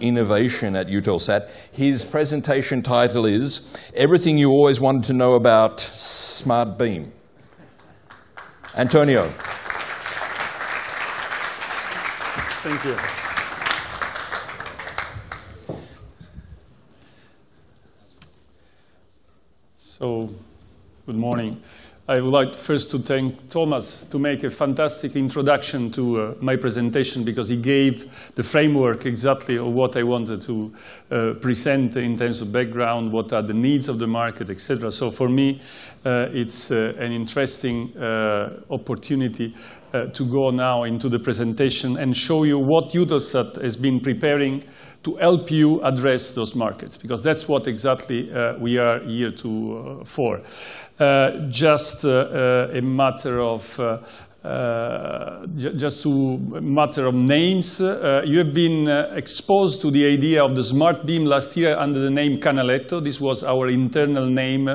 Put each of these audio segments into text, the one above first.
innovation at EUTELSAT. His presentation title is Everything You Always Wanted to Know About SmartBeam. Antonio. Thank you. So, good morning. I would like first to thank Thomas to make a fantastic introduction to my presentation, because he gave the framework exactly of what I wanted to present in terms of background, what are the needs of the market, etc. So for me, it's an interesting opportunity to go now into the presentation and show you what EUTELSAT has been preparing to help you address those markets, because that's what exactly we are here for. Just a matter of names. You have been exposed to the idea of the SmartBeam last year under the name Canaletto. This was our internal name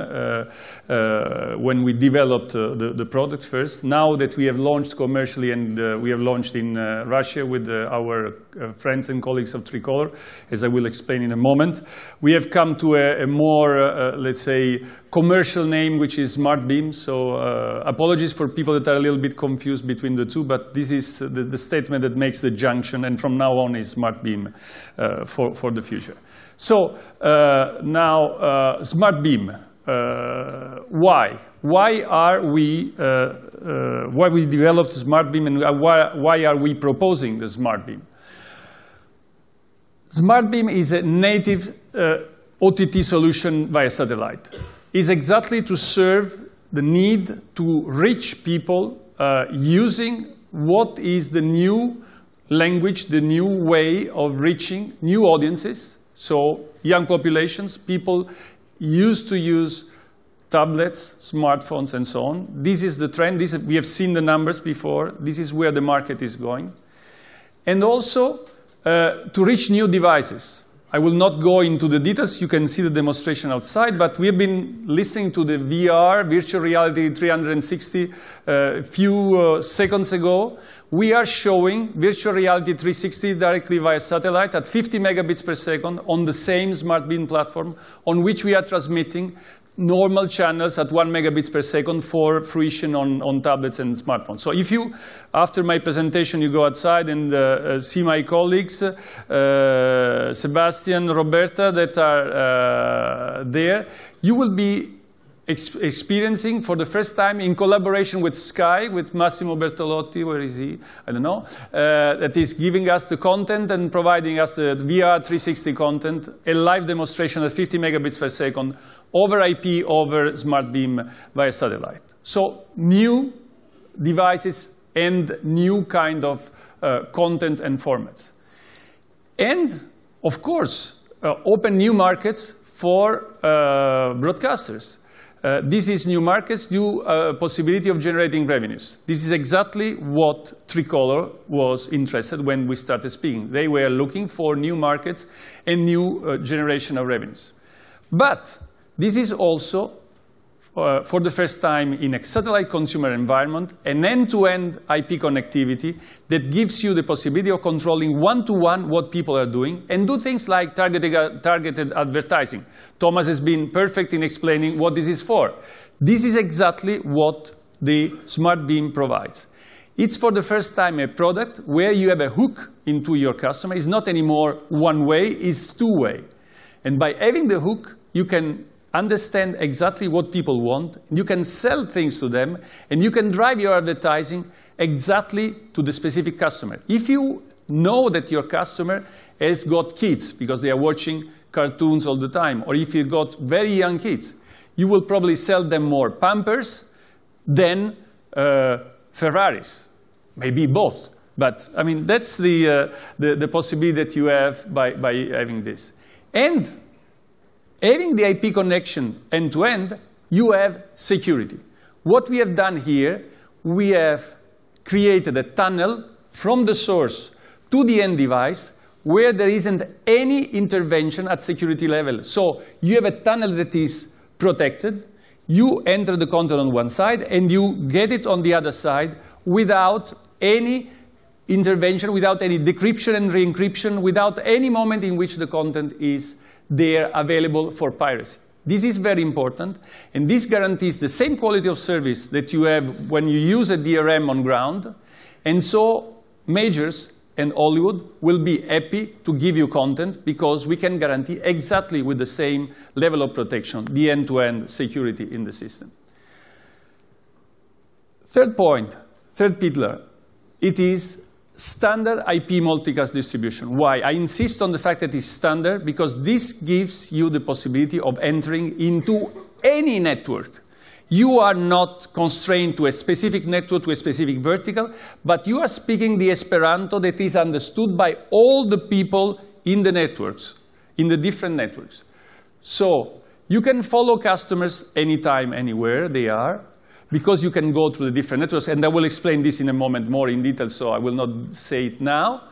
when we developed the product first. Now that we have launched commercially, and we have launched in Russia with our friends and colleagues of Tricolor, as I will explain in a moment, we have come to a more, let's say, commercial name, which is SmartBeam. So apologies for people that are a little bit confused between the two, but this is the statement that makes the junction, and from now on is SmartBeam for the future. So now SmartBeam. Why? Why we developed SmartBeam, and why are we proposing the SmartBeam? SmartBeam is a native OTT solution via satellite. It's exactly to serve the need to reach people using what is the new language, the new way of reaching new audiences. So young populations, people used to use tablets, smartphones, and so on. This is the trend. We have seen the numbers before. This is where the market is going. And also to reach new devices. I will not go into the details. You can see the demonstration outside, but we have been listening to the VR, Virtual Reality 360, a few seconds ago. We are showing Virtual Reality 360 directly via satellite at 50 megabits per second on the same SmartBeam platform, on which we are transmitting normal channels at 1 megabits per second for fruition on tablets and smartphones. So if you, after my presentation, you go outside and see my colleagues, Sebastian, Roberta, that are there, you will be experiencing for the first time, in collaboration with Sky, with Massimo Bertolotti, where is he? I don't know, that is giving us the content and providing us the VR 360 content, a live demonstration at 50 megabits per second over IP, over SmartBeam via satellite. So new devices and new kind of content and formats. And, of course, open new markets for broadcasters. This is new markets, new possibility of generating revenues. This is exactly what Tricolor was interested when we started speaking. They were looking for new markets and new generation of revenues. But this is also, for the first time in a satellite consumer environment, an end-to-end IP connectivity that gives you the possibility of controlling one-to-one what people are doing and do things like targeted advertising. Thomas has been perfect in explaining what this is for. This is exactly what the SmartBeam provides. It's for the first time a product where you have a hook into your customer. It's not anymore one way, it's two-way. And by having the hook, you can understand exactly what people want, you can sell things to them, and you can drive your advertising exactly to the specific customer. If you know that your customer has got kids because they are watching cartoons all the time, or if you've got very young kids, you will probably sell them more Pampers than Ferraris. Maybe both. But, I mean, that's the possibility that you have by having this. And having the IP connection end-to-end, you have security. What we have done here, we have created a tunnel from the source to the end device where there isn't any intervention at security level. So you have a tunnel that is protected. You enter the content on one side, and you get it on the other side without any intervention, without any decryption and re-encryption, without any moment in which the content is there available for piracy. This is very important, and this guarantees the same quality of service that you have when you use a DRM on ground, and so majors and Hollywood will be happy to give you content because we can guarantee exactly with the same level of protection the end-to-end security in the system. Third point, third pillar, it is standard IP multicast distribution. Why? I insist on the fact that it's standard because this gives you the possibility of entering into any network. You are not constrained to a specific network, to a specific vertical, but you are speaking the Esperanto that is understood by all the people in the networks, in the different networks. So you can follow customers anytime, anywhere they are, because you can go through the different networks, and I will explain this in a moment more in detail, so I will not say it now.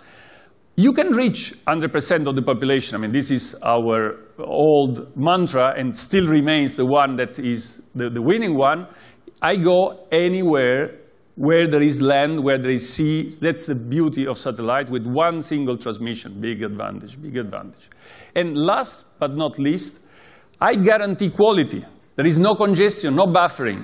You can reach 100% of the population. I mean, this is our old mantra and still remains the one that is the winning one. I go anywhere where there is land, where there is sea. That's the beauty of satellite with one single transmission. Big advantage, big advantage. And last but not least, I guarantee quality. There is no congestion, no buffering.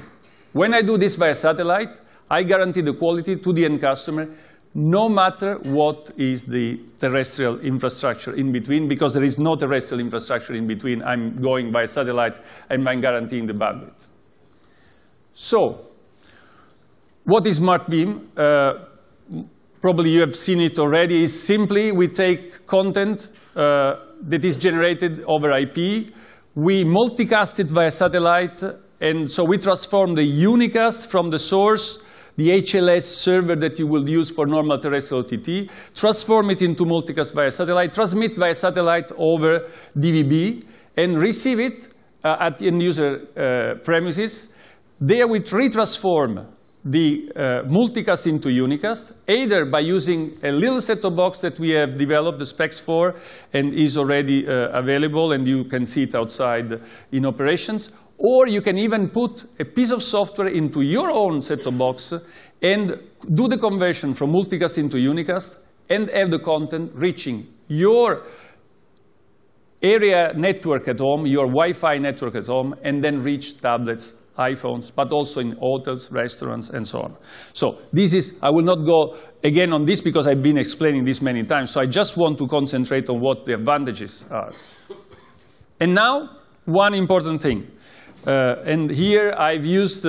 When I do this via satellite, I guarantee the quality to the end customer, no matter what is the terrestrial infrastructure in between, because there is no terrestrial infrastructure in between. I'm going by satellite, and I'm guaranteeing the bandwidth. So, what is SmartBeam? Probably you have seen it already. It's simply we take content that is generated over IP, we multicast it via satellite, and so we transform the unicast from the source, the HLS server that you will use for normal terrestrial OTT, transform it into multicast via satellite, transmit via satellite over DVB, and receive it at the end user premises. There we retransform the multicast into unicast, either by using a little set-top box that we have developed the specs for and is already available, and you can see it outside in operations, or you can even put a piece of software into your own set-top box and do the conversion from multicast into unicast and have the content reaching your area network at home, your Wi-Fi network at home, and then reach tablets, iPhones, but also in hotels, restaurants, and so on. So this is, I will not go again on this because I've been explaining this many times, so I just want to concentrate on what the advantages are. And now, one important thing. And here I've used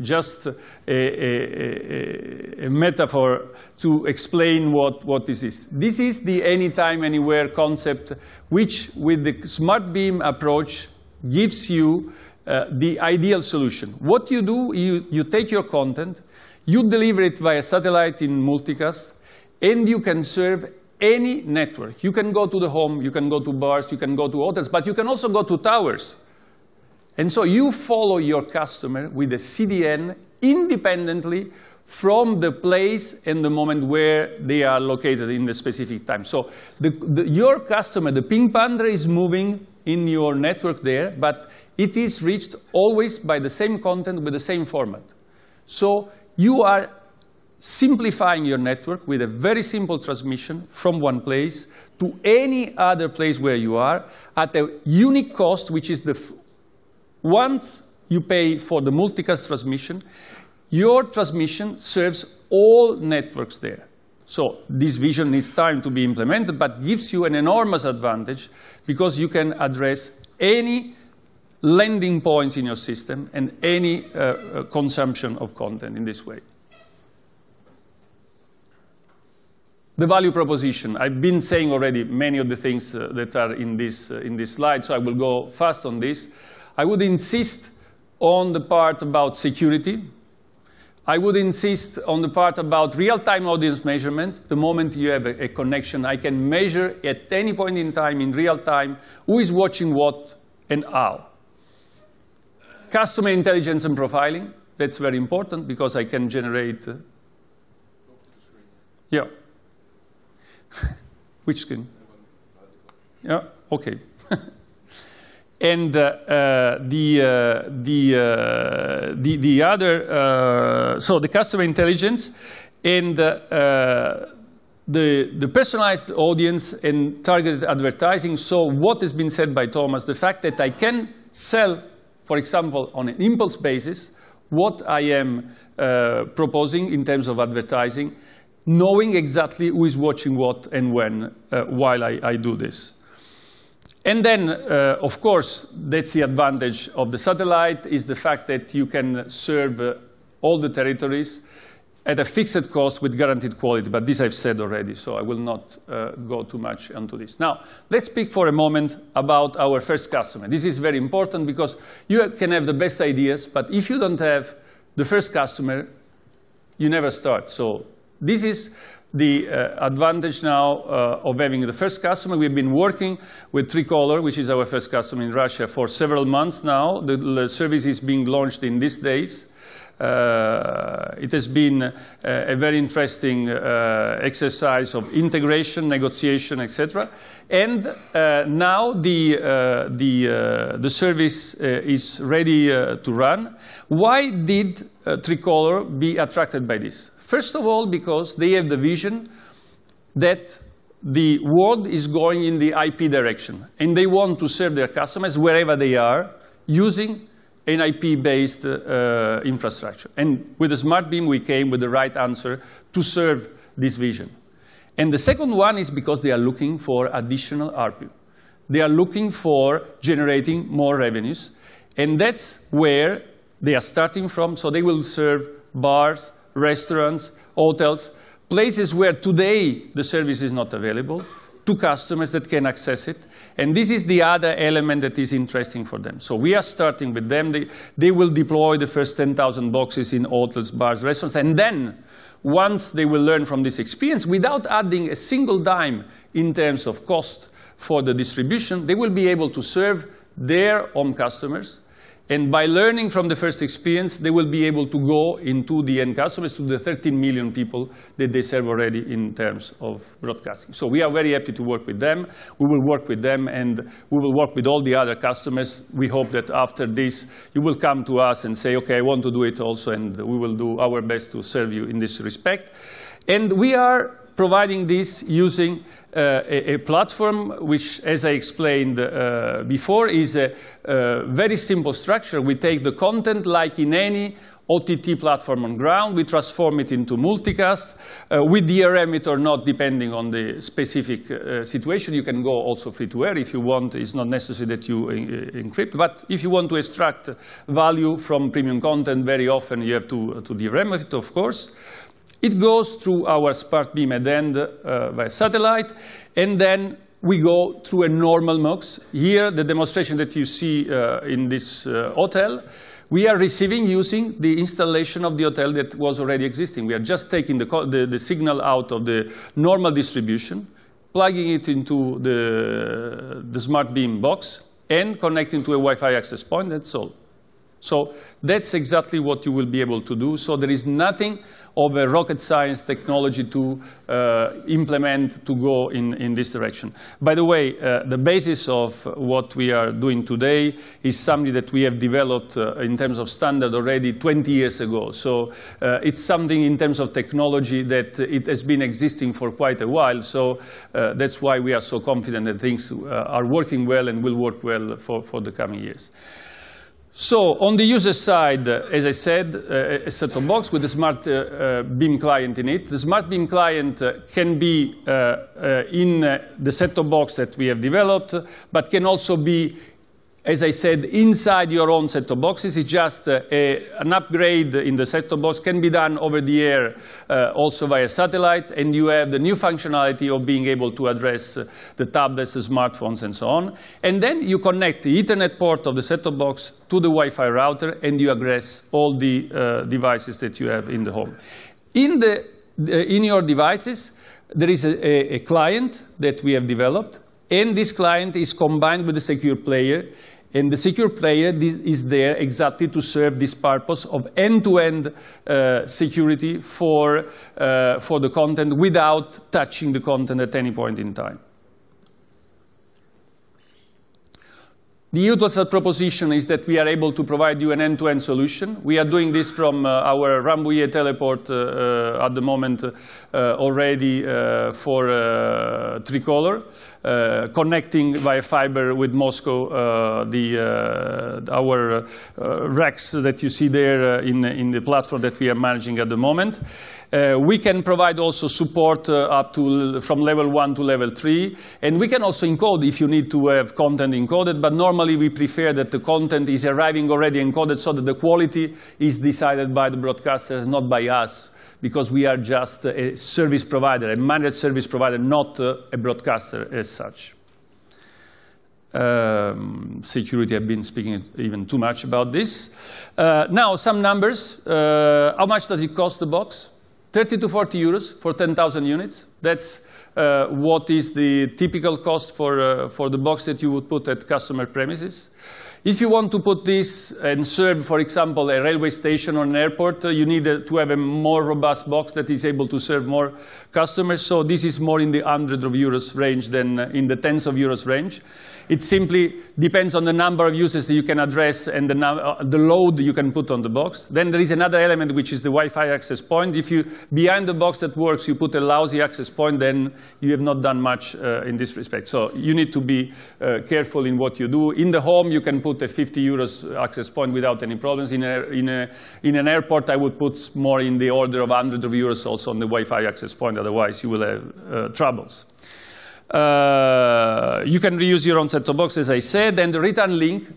just a metaphor to explain what this is. This is the anytime, anywhere concept, which with the SmartBeam approach gives you the ideal solution. What you do, you take your content, you deliver it via satellite in multicast, and you can serve any network. You can go to the home, you can go to bars, you can go to hotels, but you can also go to towers. And so you follow your customer with a CDN independently from the place and the moment where they are located in the specific time. So your customer, the ping panda, is moving in your network there, but it is reached always by the same content with the same format. So you are simplifying your network with a very simple transmission from one place to any other place where you are at a unique cost, which is once you pay for the multicast transmission, your transmission serves all networks there. So this vision needs time to be implemented, but gives you an enormous advantage because you can address any landing points in your system and any consumption of content in this way. The value proposition. I've been saying already many of the things that are in this slide, so I will go fast on this. I would insist on the part about security. I would insist on the part about real-time audience measurement. The moment you have a connection, I can measure at any point in time, in real time, who is watching what and how. Customer intelligence and profiling. That's very important because I can generate... Yeah. Which screen? Yeah, okay. And the other, so the customer intelligence, And the personalized audience and targeted advertising, so what has been said by Thomas, the fact that I can sell, for example, on an impulse basis, what I am proposing in terms of advertising, knowing exactly who is watching what and when while I do this. And then, of course, that's the advantage of the satellite, is the fact that you can serve all the territories at a fixed cost with guaranteed quality. But this I've said already, so I will not go too much into this. Now, let's speak for a moment about our first customer. This is very important because you can have the best ideas, but if you don't have the first customer, you never start. So this is the advantage now of having the first customer. We've been working with Tricolor, which is our first customer in Russia, for several months now. The service is being launched in these days. It has been a very interesting exercise of integration, negotiation, etc. And now the service is ready to run. Why did Tricolor be attracted by this? First of all, because they have the vision that the world is going in the IP direction, and they want to serve their customers wherever they are using an IP-based infrastructure. And with the SmartBeam, we came with the right answer to serve this vision. And the second one is because they are looking for additional ARPU. They are looking for generating more revenues, and that's where they are starting from. So they will serve bars, restaurants, hotels, places where today the service is not available, to customers that can access it. And this is the other element that is interesting for them. So we are starting with them. They will deploy the first 10,000 boxes in hotels, bars, restaurants, and then once they will learn from this experience, without adding a single dime in terms of cost for the distribution, they will be able to serve their home customers. And by learning from the first experience, they will be able to go into the end customers, to the 13 million people that they serve already in terms of broadcasting. So we are very happy to work with them. We will work with them, and we will work with all the other customers. We hope that after this, you will come to us and say, OK, I want to do it also, and we will do our best to serve you in this respect. And we are providing this using a platform which, as I explained before, is a very simple structure. We take the content like in any OTT platform on ground. We transform it into multicast with DRM it or not, depending on the specific situation. You can go also free-to-air if you want. It's not necessary that you encrypt. But if you want to extract value from premium content, very often you have to DRM it, of course. It goes through our SmartBeam at the end via satellite, and then we go through a normal MUX. Here, the demonstration that you see in this hotel, we are receiving using the installation of the hotel that was already existing. We are just taking the signal out of the normal distribution, plugging it into the SmartBeam box, and connecting to a Wi-Fi access point. That's all. So that's exactly what you will be able to do. So there is nothing of a rocket science technology to implement to go in this direction. By the way, the basis of what we are doing today is something that we have developed in terms of standard already 20 years ago. So it's something in terms of technology that it has been existing for quite a while. So that's why we are so confident that things are working well and will work well for the coming years. So on the user side, as I said, a set-top box with a SmartBeam client in it. The SmartBeam client can be in the set-top box that we have developed, but can also be, as I said, inside your own set-top boxes. It's just an upgrade in the set-top box. Can be done over the air, also via satellite, and you have the new functionality of being able to address the tablets, the smartphones, and so on. And then you connect the Ethernet port of the set-top box to the Wi-Fi router, and you address all the devices that you have in the home. In your devices, there is a client that we have developed, and this client is combined with a secure player. And the secure player is there exactly to serve this purpose of end-to-end security for the content without touching the content at any point in time. The EUTELSAT proposition is that we are able to provide you an end-to-end solution. We are doing this from our Rambouillet teleport at the moment already for Tricolor, connecting via fiber with Moscow our racks that you see there in the platform that we are managing at the moment. We can provide also support up to from level 1 to level 3, and we can also encode if you need to have content encoded, but normally we prefer that the content is arriving already encoded so that the quality is decided by the broadcasters, not by us, because we are just a service provider, a managed service provider, not a broadcaster as such. Security, I've been speaking even too much about this. Now, some numbers. How much does it cost the box? 30 to 40 euros for 10,000 units. That's what is the typical cost for the box that you would put at customer premises. If you want to put this and serve, for example, a railway station or an airport, you need to have a more robust box that is able to serve more customers. So this is more in the hundreds of euros range than in the tens of euros range. It simply depends on the number of users that you can address and the load you can put on the box. Then there is another element, which is the Wi-Fi access point. If you, behind the box that works, you put a lousy access point, then you have not done much in this respect. So you need to be careful in what you do. In the home, you can put a 50 euros access point without any problems. In an airport, I would put more in the order of hundreds of euros also on the Wi-Fi access point. Otherwise, you will have troubles. You can reuse your own set-top box, as I said, and the return link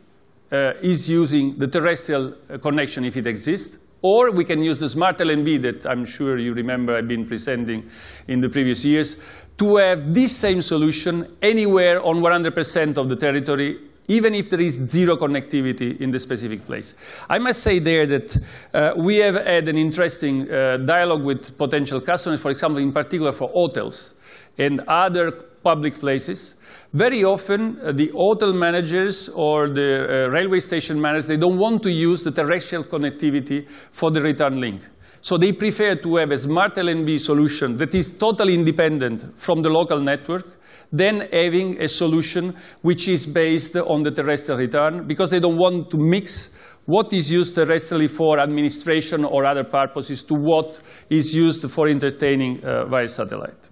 is using the terrestrial connection if it exists, or we can use the smart LNB that I'm sure you remember I've been presenting in the previous years, to have this same solution anywhere on 100% of the territory, even if there is zero connectivity in the specific place. I must say there that we have had an interesting dialogue with potential customers, for example, in particular for hotels and other public places. Very often, the hotel managers or the railway station managers, they don't want to use the terrestrial connectivity for the return link. So they prefer to have a smart LNB solution that is totally independent from the local network than having a solution which is based on the terrestrial return, because they don't want to mix what is used terrestrially for administration or other purposes to what is used for entertaining via satellite.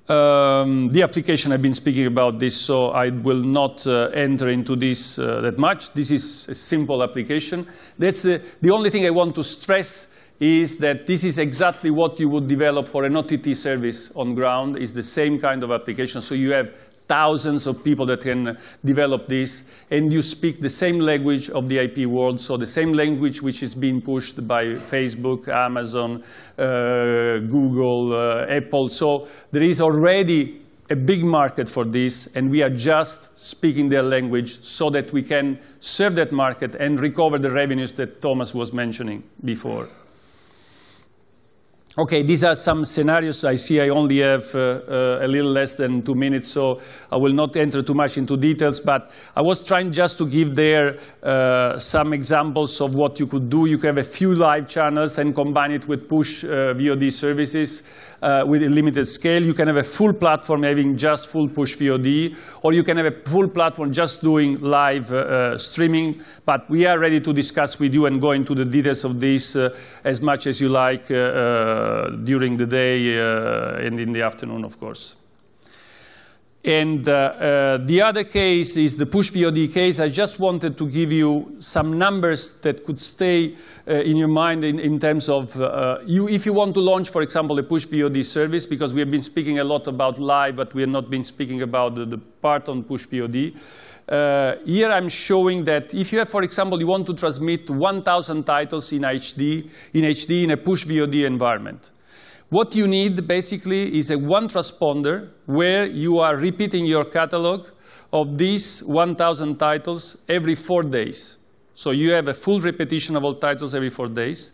The application, I've been speaking about this, so I will not enter into this that much. This is a simple application. That's the only thing I want to stress is that this is exactly what you would develop for an OTT service on ground. It's the same kind of application. So you have thousands of people that can develop this, and you speak the same language of the IP world, so the same language which is being pushed by Facebook, Amazon, Google, Apple. So there is already a big market for this, and we are just speaking their language so that we can serve that market and recover the revenues that Thomas was mentioning before. Okay, these are some scenarios. I see I only have a little less than 2 minutes, so I will not enter too much into details, but I was trying just to give there some examples of what you could do. You can have a few live channels and combine it with push VOD services with a limited scale. You can have a full platform having just full push VOD, or you can have a full platform just doing live streaming, but we are ready to discuss with you and go into the details of this as much as you like during the day and in the afternoon, of course. And the other case is the push VOD case. I just wanted to give you some numbers that could stay in your mind in terms of if you want to launch, for example, a push VOD service, because we have been speaking a lot about live, but we have not been speaking about the part on push VOD. Here I'm showing that if you have, for example, you want to transmit 1,000 titles in HD in a push VOD environment. What you need basically is a one transponder where you are repeating your catalog of these 1,000 titles every 4 days. So you have a full repetition of all titles every 4 days.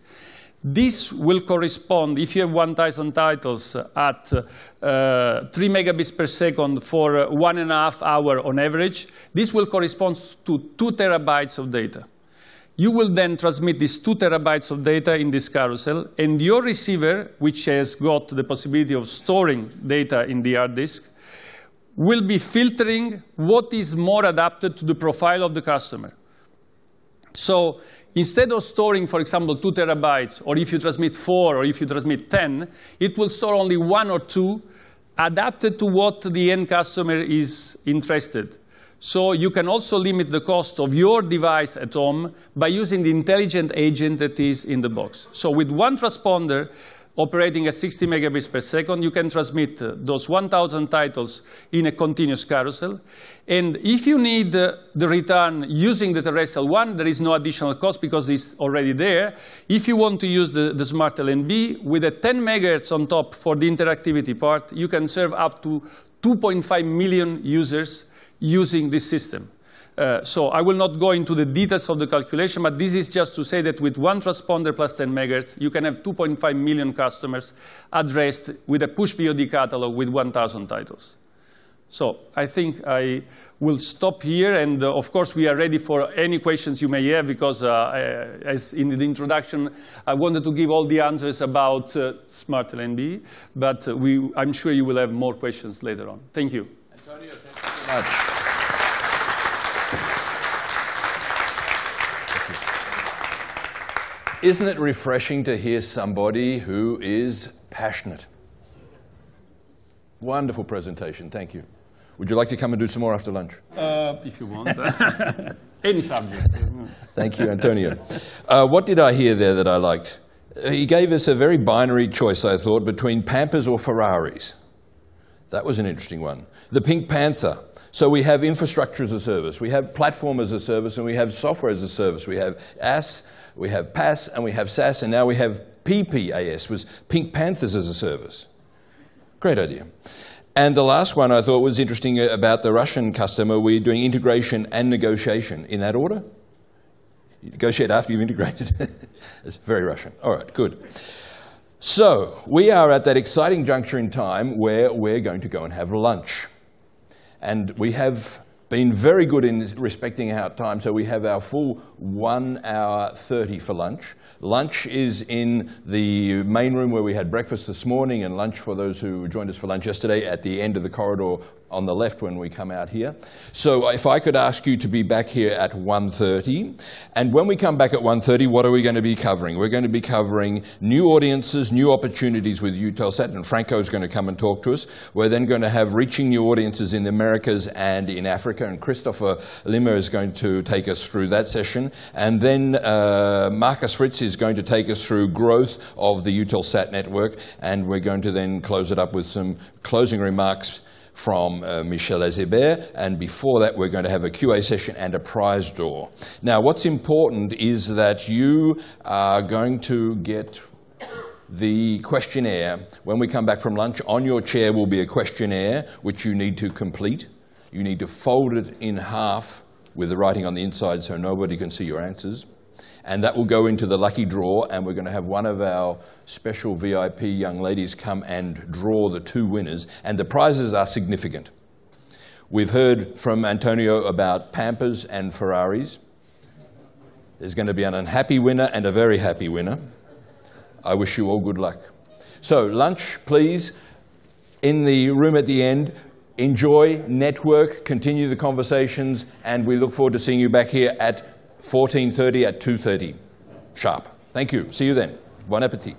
This will correspond, if you have 1,000 titles at 3 megabits per second for 1.5 hours on average, this will correspond to 2 terabytes of data. You will then transmit these 2 terabytes of data in this carousel, and your receiver, which has got the possibility of storing data in the hard disk, will be filtering what is more adapted to the profile of the customer. So instead of storing, for example, 2 terabytes, or if you transmit 4, or if you transmit 10, it will store only 1 or 2, adapted to what the end customer is interested. So you can also limit the cost of your device at home by using the intelligent agent that is in the box. So with one transponder operating at 60 megabits per second, you can transmit those 1,000 titles in a continuous carousel. And if you need the return using the terrestrial one, there is no additional cost because it's already there. If you want to use the Smart LNB with a 10 megahertz on top for the interactivity part, you can serve up to 2.5 million users using this system. So I will not go into the details of the calculation, but this is just to say that with one transponder plus 10 megahertz, you can have 2.5 million customers addressed with a push VOD catalog with 1,000 titles. So I think I will stop here, and of course we are ready for any questions you may have, because as in the introduction, I wanted to give all the answers about Smart LNB, but I'm sure you will have more questions later on. Thank you. Antonio, thank you so much. Isn't it refreshing to hear somebody who is passionate? Wonderful presentation, thank you. Would you like to come and do some more after lunch? If you want. Any subject. Thank you, Antonio. What did I hear there that I liked? He gave us a very binary choice, I thought, between Pampers or Ferraris. That was an interesting one. The Pink Panther. So we have infrastructure as a service, we have platform as a service, and we have software as a service. We have AS, we have PaaS, and we have SaaS, and now we have PPAS, was Pink Panthers as a service. Great idea. And the last one I thought was interesting about the Russian customer. We're doing integration and negotiation. In that order? You negotiate after you've integrated. It's very Russian. All right, good. So we are at that exciting juncture in time where we're going to go and have lunch. And we have been very good in respecting our time, so we have our full 1 hour 30 for lunch. Lunch is in the main room where we had breakfast this morning, and lunch for those who joined us for lunch yesterday at the end of the corridor on the left when we come out here. So if I could ask you to be back here at 1:30, and when we come back at 1:30, what are we going to be covering? We're going to be covering new audiences, new opportunities with EUTELSAT, and Franco is going to come and talk to us. We're then going to have reaching new audiences in the Americas and in Africa, and Christopher Limmer is going to take us through that session. And then Marcus Fritz is going to take us through growth of the EUTELSAT network, and we're going to then close it up with some closing remarks from Michel Azébert, and before that we're going to have a QA session and a prize draw. Now what's important is that you are going to get the questionnaire. When we come back from lunch, on your chair will be a questionnaire which you need to complete. You need to fold it in half with the writing on the inside so nobody can see your answers. And that will go into the lucky draw, and we're going to have one of our special VIP young ladies come and draw the 2 winners, and the prizes are significant. We've heard from Antonio about Pampers and Ferraris. There's going to be an unhappy winner and a very happy winner. I wish you all good luck. So lunch, please, in the room at the end. Enjoy, network, continue the conversations, and we look forward to seeing you back here at 14:30 at 2:30 sharp. Thank you. See you then. Bon appétit.